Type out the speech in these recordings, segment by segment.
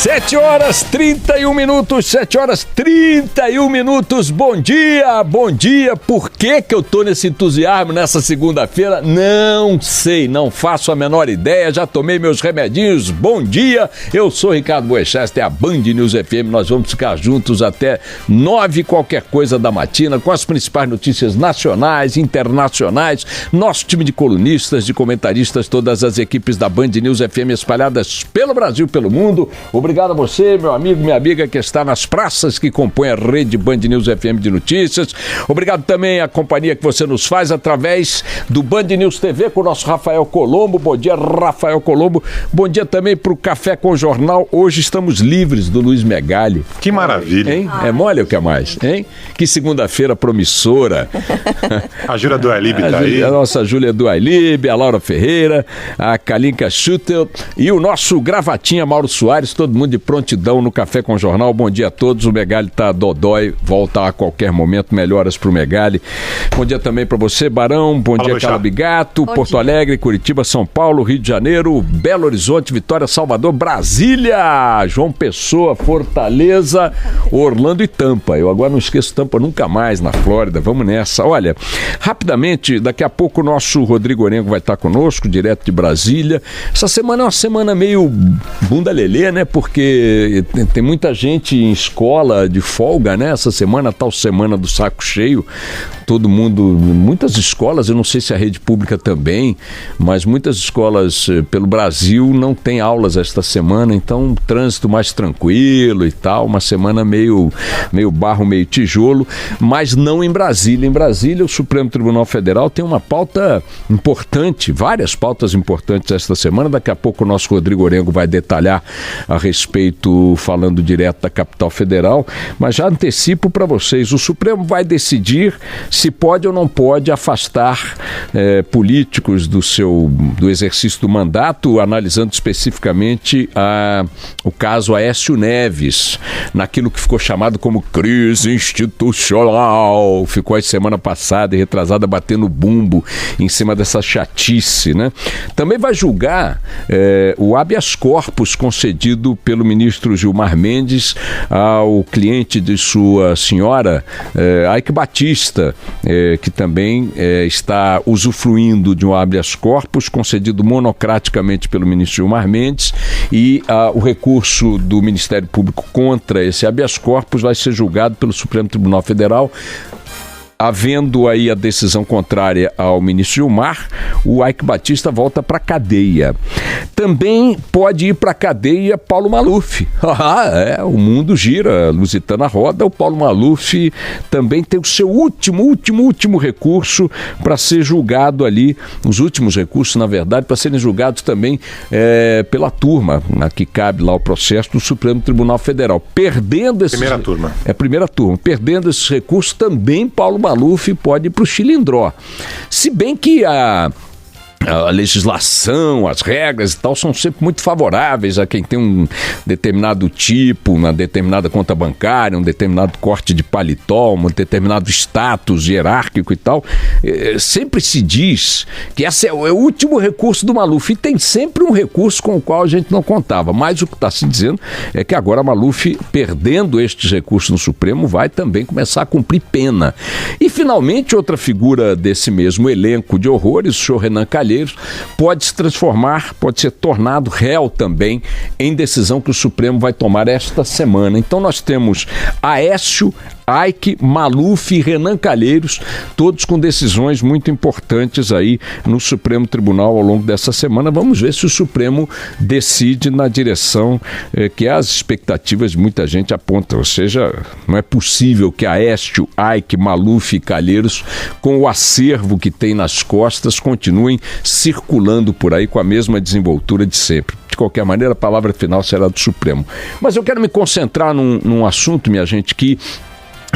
7 horas 31 minutos, 7 horas 31 minutos, bom dia, bom dia. Por que eu tô nesse entusiasmo nessa segunda-feira? Não sei, não faço a menor ideia, já tomei meus remedinhos, bom dia. Eu sou Ricardo Boechat, é a Band News FM, nós vamos ficar juntos até 9 qualquer coisa da matina, com as principais notícias nacionais, internacionais, nosso time de colunistas, de comentaristas, todas as equipes da Band News FM espalhadas pelo Brasil, pelo mundo. Obrigado a você, meu amigo, minha amiga que está nas praças que compõem a rede Band News FM de notícias. Obrigado também à companhia que você nos faz através do Band News TV com o nosso Rafael Colombo. Bom dia, Rafael Colombo. Bom dia também para o Café com o Jornal. Hoje estamos livres do Luiz Megali. Que maravilha. Hein? É mole ou que é mais? Hein? Que segunda-feira promissora. A Júlia Duailib está aí. A nossa Júlia Duailib, a Laura Ferreira, a Kalinka Schutel e o nosso gravatinha Mauro Soares, todo mundo de prontidão no Café com o Jornal. Bom dia a todos. O Megali tá dodói, volta a qualquer momento. Melhoras pro Megali. Bom dia também para você, Barão. Bom dia, Carla Bigato. Porto Alegre, Curitiba, São Paulo, Rio de Janeiro, Belo Horizonte, Vitória, Salvador, Brasília, João Pessoa, Fortaleza, Orlando e Tampa. Eu agora não esqueço Tampa nunca mais, na Flórida. Vamos nessa. Olha, rapidamente, daqui a pouco o nosso Rodrigo Orengo vai estar conosco, direto de Brasília. Essa semana é uma semana meio bunda lelê, né? Porque tem muita gente em escola de folga, né? Essa semana, tal semana do saco cheio. Todo mundo, muitas escolas, eu não sei se a rede pública também, mas muitas escolas pelo Brasil não tem aulas esta semana, então trânsito mais tranquilo e tal, uma semana meio barro, meio tijolo, mas não em Brasília. Em Brasília, o Supremo Tribunal Federal tem uma pauta importante, várias pautas importantes esta semana. Daqui a pouco o nosso Rodrigo Orengo vai detalhar a respeito, falando direto da capital federal, mas já antecipo para vocês, o Supremo vai decidir se pode ou não pode afastar políticos do exercício do mandato, analisando especificamente o caso Aécio Neves, naquilo que ficou chamado como crise institucional, ficou a semana passada e retrasada batendo bumbo em cima dessa chatice, né? Também vai julgar o habeas corpus concedido pelo ministro Gilmar Mendes ao cliente de sua senhora, Eike Batista, que também está usufruindo de um habeas corpus concedido monocraticamente pelo ministro Gilmar Mendes, e o recurso do Ministério Público contra esse habeas corpus vai ser julgado pelo Supremo Tribunal Federal. Havendo aí a decisão contrária ao ministro Gilmar, o Eike Batista volta para a cadeia. Também pode ir para a cadeia Paulo Maluf. O mundo gira, Lusitana roda. O Paulo Maluf também tem o seu último recurso para ser julgado ali, os últimos recursos, na verdade, para serem julgados também pela turma, a que cabe lá o processo do Supremo Tribunal Federal. Perdendo esses... Primeira turma. Perdendo esses recursos, também Paulo Maluf pode ir para o Chilindró. Se bem que a legislação, as regras e tal são sempre muito favoráveis a quem tem um determinado tipo, uma determinada conta bancária, um determinado corte de paletó, um determinado status hierárquico e tal. Sempre se diz que esse é o último recurso do Maluf, e tem sempre um recurso com o qual a gente não contava, mas o que está se dizendo é que agora Maluf, perdendo estes recursos no Supremo, vai também começar a cumprir pena. E finalmente, outra figura desse mesmo elenco de horrores, o senhor Renan Calheiros, pode se transformar, pode ser tornado réu também em decisão que o Supremo vai tomar esta semana. Então nós temos Aécio, Eike, Maluf e Renan Calheiros, todos com decisões muito importantes aí no Supremo Tribunal ao longo dessa semana. Vamos ver se o Supremo decide na direção que as expectativas de muita gente apontam. Ou seja, não é possível que Aécio, Eike, Maluf e Calheiros, com o acervo que tem nas costas, continuem circulando por aí com a mesma desenvoltura de sempre. De qualquer maneira, a palavra final será do Supremo. Mas eu quero me concentrar num assunto, minha gente, que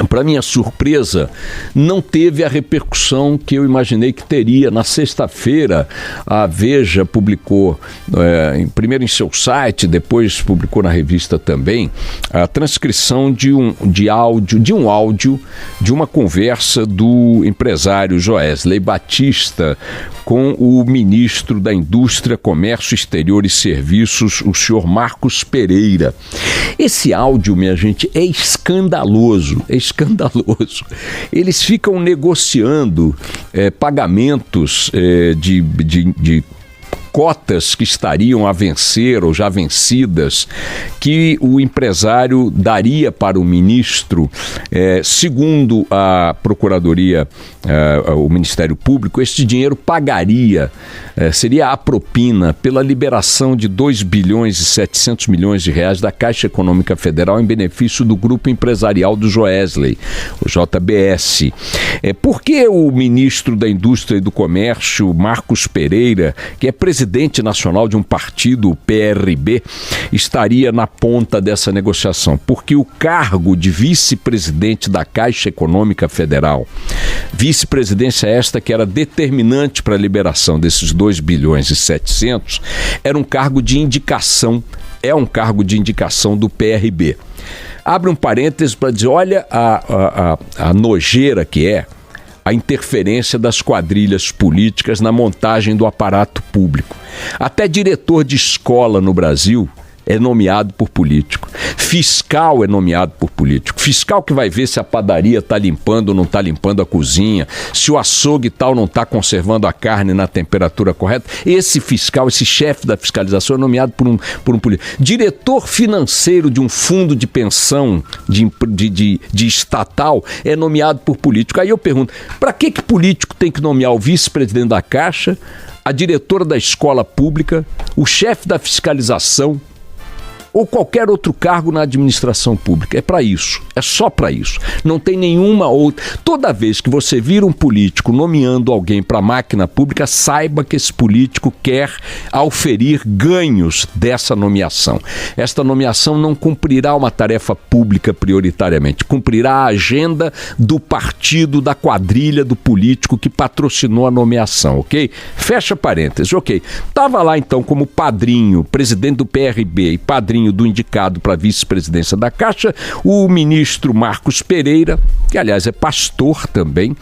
para minha surpresa, não teve a repercussão que eu imaginei que teria. Na sexta-feira, a Veja publicou, primeiro em seu site, depois publicou na revista também, a transcrição de um áudio de uma conversa do empresário Joesley Batista com o ministro da Indústria, Comércio Exterior e Serviços, o senhor Marcos Pereira. Esse áudio, minha gente, é escandaloso. Eles ficam negociando pagamentos de cotas que estariam a vencer ou já vencidas, que o empresário daria para o ministro. Segundo a Procuradoria, o Ministério Público, este dinheiro pagaria, seria a propina pela liberação de 2 bilhões e 700 milhões de reais da Caixa Econômica Federal em benefício do grupo empresarial do Joesley, o JBS. Por que o ministro da Indústria e do Comércio, Marcos Pereira, que é presidente nacional de um partido, o PRB, estaria na ponta dessa negociação? Porque o cargo de vice-presidente da Caixa Econômica Federal, vice-presidência esta que era determinante para a liberação desses 2 bilhões e 700, era um cargo de indicação, do PRB. Abre um parênteses para dizer, olha a nojeira que é a interferência das quadrilhas políticas na montagem do aparato público. Até diretor de escola no Brasil é nomeado por político. Fiscal é nomeado por político. Fiscal que vai ver se a padaria está limpando ou não está limpando a cozinha, se o açougue tal não está conservando a carne na temperatura correta. Esse fiscal, esse chefe da fiscalização é nomeado por um político. Diretor financeiro de um fundo de pensão de estatal é nomeado por político. Aí eu pergunto, para que político tem que nomear o vice-presidente da Caixa, a diretora da escola pública, o chefe da fiscalização, ou qualquer outro cargo na administração pública? É para isso, é só para isso. Não tem nenhuma outra. Toda vez que você vira um político nomeando alguém para a máquina pública, saiba que esse político quer auferir ganhos dessa nomeação. Esta nomeação não cumprirá uma tarefa pública prioritariamente, cumprirá a agenda do partido, da quadrilha, do político que patrocinou a nomeação, ok? Fecha parênteses, ok. Estava lá então como padrinho, presidente do PRB e padrinho do indicado para a vice-presidência da Caixa, o ministro Marcos Pereira, que aliás é pastor também,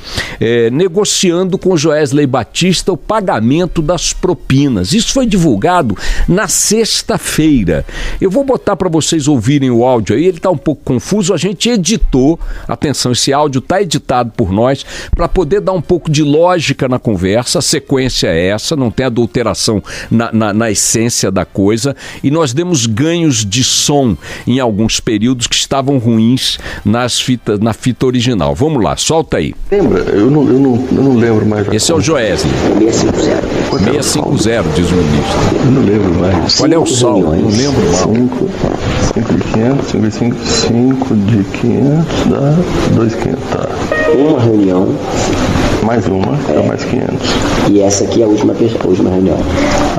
negociando com Joesley Batista o pagamento das propinas. Isso foi divulgado na sexta-feira. Eu vou botar para vocês ouvirem o áudio aí, ele está um pouco confuso, a gente editou, atenção, esse áudio está editado por nós, para poder dar um pouco de lógica na conversa. A sequência é essa, não tem adulteração na essência da coisa, e nós demos ganhos de som em alguns períodos que estavam ruins na fita original. Vamos lá, solta aí. Lembra? Eu não lembro mais. Esse é o Joesley. 650. 650, diz o ministro. Eu não lembro mais. Qual é o saldo? Não lembro mal. 5 de 500, 5 de 500 dá 2.500. Tá. Uma reunião. Mais uma, dá mais 500. E essa aqui é a última reunião.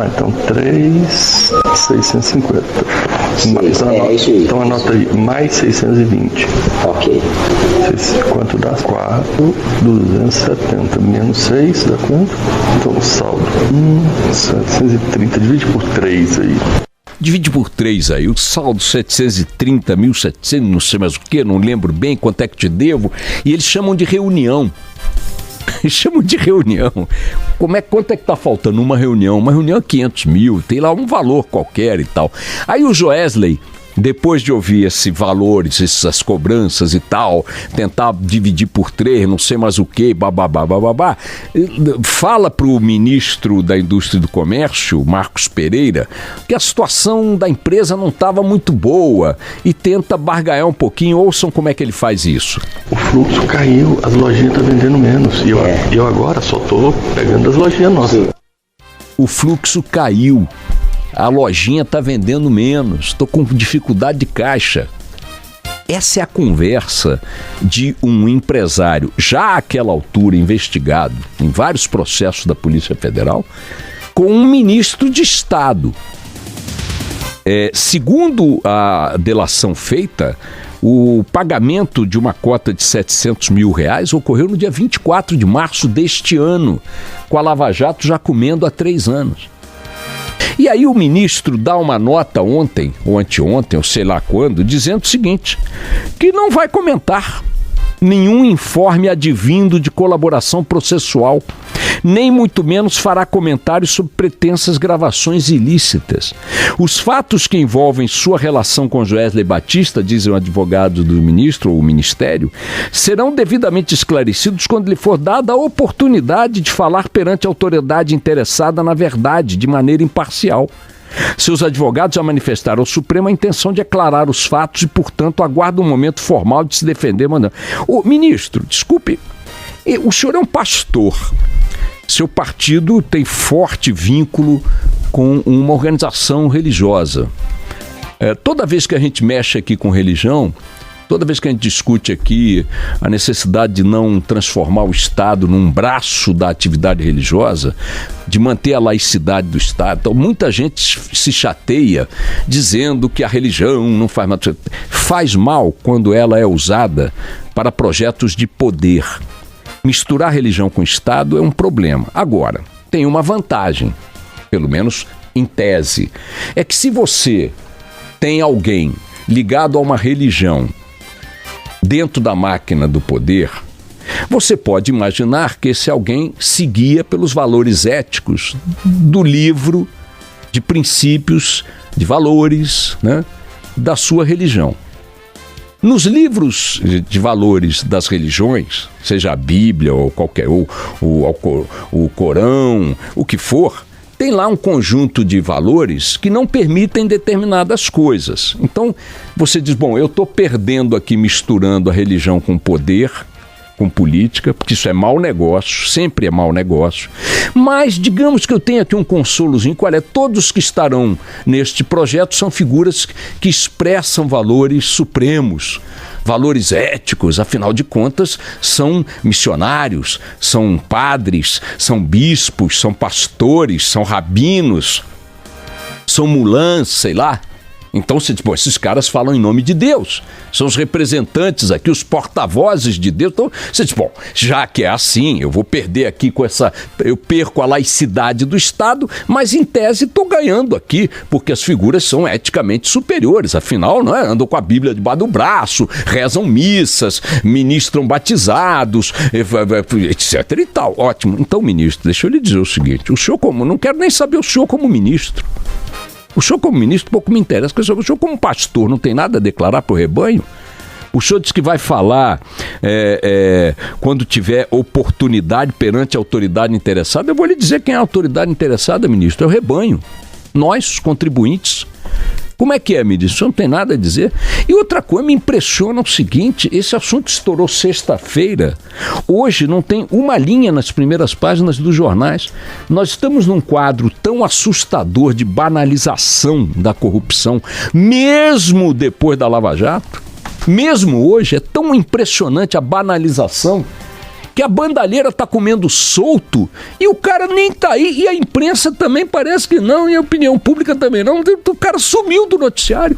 Então 3.650. Então, isso aí. Então anota aí, mais 620. Ok. Quanto dá? 4.270 menos 6, dá quanto? Então o saldo. 730, divide por 3 aí. Divide por 3 aí, o saldo 730, 1.700, não sei mais o que, não lembro bem quanto é que te devo, e eles chamam de reunião. Chamam de reunião. Quanto é que tá faltando uma reunião? Uma reunião é 500 mil, tem lá um valor qualquer e tal. Aí o Joesley, depois de ouvir esses valores, essas cobranças e tal, tentar dividir por 3, não sei mais o que, babá, fala para o ministro da Indústria e do Comércio, Marcos Pereira, que a situação da empresa não estava muito boa e tenta barganhar um pouquinho. Ouçam como é que ele faz isso. O fluxo caiu, as lojinhas estão vendendo menos e eu agora só estou pegando as lojinhas nossas. O fluxo caiu. A lojinha está vendendo menos, estou com dificuldade de caixa. Essa é a conversa de um empresário, já àquela altura investigado em vários processos da Polícia Federal, com um ministro de Estado. Segundo a delação feita, O pagamento de uma cota de R$700 mil ocorreu no dia 24 de março deste ano, com a Lava Jato já comendo há 3 anos. E aí o ministro dá uma nota ontem, ou anteontem, ou sei lá quando, dizendo o seguinte, que não vai comentar nenhum informe advindo de colaboração processual, nem muito menos fará comentários sobre pretensas gravações ilícitas. Os fatos que envolvem sua relação com Joesley Batista, dizem o advogado do ministro ou o ministério, serão devidamente esclarecidos quando lhe for dada a oportunidade de falar perante a autoridade interessada na verdade, de maneira imparcial. Seus advogados já manifestaram ao Supremo a intenção de aclarar os fatos e, portanto, aguardam um momento formal de se defender. Ô, ministro, desculpe, o senhor é um pastor. Seu partido tem forte vínculo com uma organização religiosa. Toda vez que a gente mexe aqui com religião, toda vez que a gente discute aqui a necessidade de não transformar o Estado num braço da atividade religiosa, de manter a laicidade do Estado, então muita gente se chateia dizendo que a religião não faz mal. Faz mal quando ela é usada para projetos de poder. Misturar religião com Estado é um problema. Agora, tem uma vantagem, pelo menos em tese, é que se você tem alguém ligado a uma religião dentro da máquina do poder, você pode imaginar que esse alguém se guia pelos valores éticos do livro de princípios, de valores, né, da sua religião. Nos livros de valores das religiões, seja a Bíblia ou qualquer, o Corão, o que for, tem lá um conjunto de valores que não permitem determinadas coisas. Então, você diz, bom, eu estou perdendo aqui misturando a religião com poder, com política, porque isso é mau negócio, sempre é mau negócio. Mas, digamos que eu tenho aqui um consolozinho, qual é? Todos que estarão neste projeto são figuras que expressam valores supremos, valores éticos, afinal de contas, são missionários, são padres, são bispos, são pastores, são rabinos, são mulãs, sei lá. Então, você diz, bom, esses caras falam em nome de Deus, são os representantes aqui, os porta-vozes de Deus. Então, você diz, bom, já que é assim, eu vou perder aqui eu perco a laicidade do Estado, mas em tese estou ganhando aqui, porque as figuras são eticamente superiores, afinal, não é? Andam com a Bíblia debaixo do braço, rezam missas, ministram batizados, etc e tal. Ótimo. Então, ministro, deixa eu lhe dizer o seguinte, o senhor não quero nem saber o senhor como ministro. O senhor como ministro pouco me interessa, porque o senhor como pastor não tem nada a declarar para o rebanho? O senhor diz que vai falar quando tiver oportunidade perante a autoridade interessada. Eu vou lhe dizer quem é a autoridade interessada, ministro, é o rebanho. Nós, os contribuintes. Como é que é, ministro? O senhor não tem nada a dizer? E outra coisa, me impressiona o seguinte, esse assunto estourou sexta-feira, hoje não tem uma linha nas primeiras páginas dos jornais. Nós estamos num quadro tão assustador de banalização da corrupção, mesmo depois da Lava Jato, mesmo hoje, é tão impressionante a banalização, que a bandalheira está comendo solto e o cara nem está aí, e a imprensa também parece que não, e a opinião pública também não, o cara sumiu do noticiário.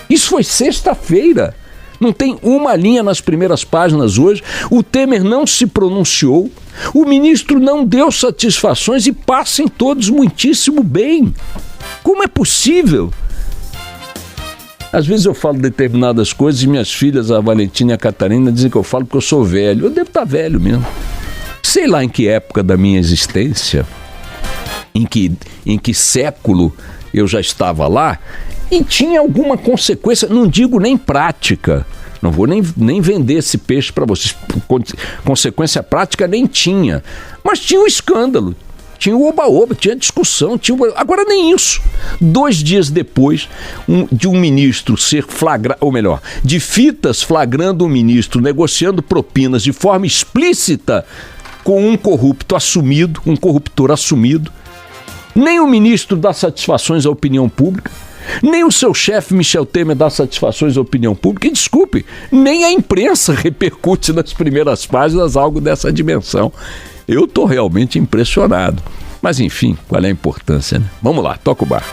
Isso foi sexta-feira, não tem uma linha nas primeiras páginas hoje, o Temer não se pronunciou, o ministro não deu satisfações e passem todos muitíssimo bem. Como é possível? Às vezes eu falo determinadas coisas e minhas filhas, a Valentina e a Catarina, dizem que eu falo porque eu sou velho. Eu devo estar velho mesmo. Sei lá em que época da minha existência, em que século eu já estava lá, e tinha alguma consequência, não digo nem prática, não vou nem vender esse peixe para vocês, consequência prática nem tinha, mas tinha um escândalo. Tinha o oba-oba, tinha discussão, agora nem isso. 2 dias depois de um ministro ser flagrado, ou melhor, de fitas flagrando um ministro negociando propinas de forma explícita com um corruptor assumido, nem o ministro dá satisfações à opinião pública, nem o seu chefe Michel Temer dá satisfações à opinião pública, e desculpe, nem a imprensa repercute nas primeiras páginas algo dessa dimensão. Eu estou realmente impressionado. Mas enfim, qual é a importância, né? Vamos lá, toca o barco.